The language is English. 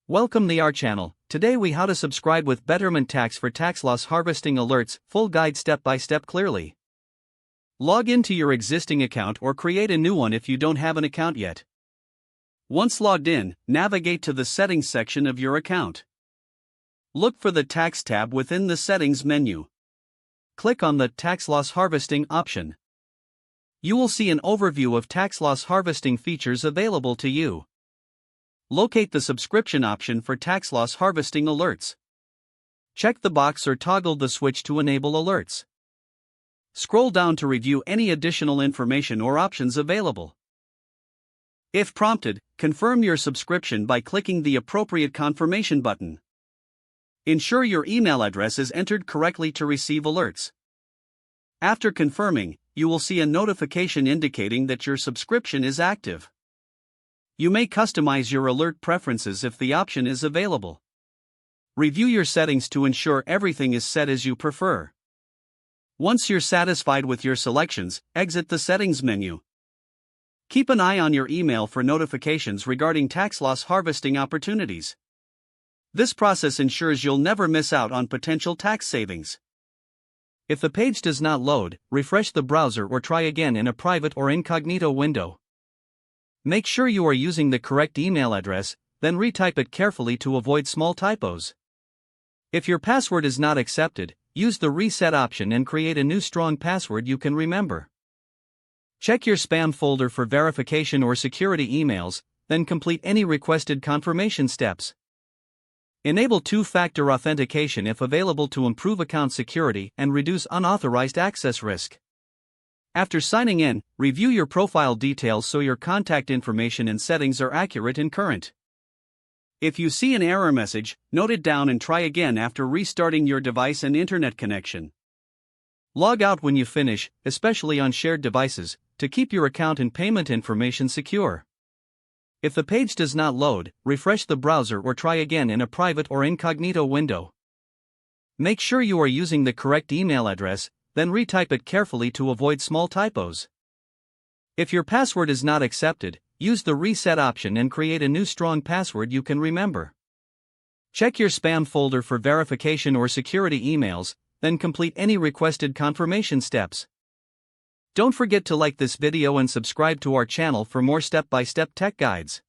Welcome to our channel. Today we how to subscribe with Betterment Tax for tax loss harvesting alerts, full guide step by step clearly. Log into your existing account or create a new one if you don't have an account yet. Once logged in, navigate to the settings section of your account. Look for the tax tab within the settings menu. Click on the tax loss harvesting option. You will see an overview of tax loss harvesting features available to you. Locate the subscription option for tax loss harvesting alerts. Check the box or toggle the switch to enable alerts. Scroll down to review any additional information or options available. If prompted, confirm your subscription by clicking the appropriate confirmation button. Ensure your email address is entered correctly to receive alerts. After confirming, you will see a notification indicating that your subscription is active. You may customize your alert preferences if the option is available. Review your settings to ensure everything is set as you prefer. Once you're satisfied with your selections, exit the settings menu. Keep an eye on your email for notifications regarding tax loss harvesting opportunities. This process ensures you'll never miss out on potential tax savings. If the page does not load, refresh the browser or try again in a private or incognito window. Make sure you are using the correct email address, then retype it carefully to avoid small typos. If your password is not accepted, use the reset option and create a new strong password you can remember. Check your spam folder for verification or security emails, then complete any requested confirmation steps. Enable two-factor authentication if available to improve account security and reduce unauthorized access risk. After signing in, review your profile details so your contact information and settings are accurate and current. If you see an error message, note it down and try again after restarting your device and internet connection. Log out when you finish, especially on shared devices, to keep your account and payment information secure. If the page does not load, refresh the browser or try again in a private or incognito window. Make sure you are using the correct email address, then retype it carefully to avoid small typos. If your password is not accepted, use the reset option and create a new strong password you can remember. Check your spam folder for verification or security emails, then complete any requested confirmation steps. Don't forget to like this video and subscribe to our channel for more step-by-step tech guides.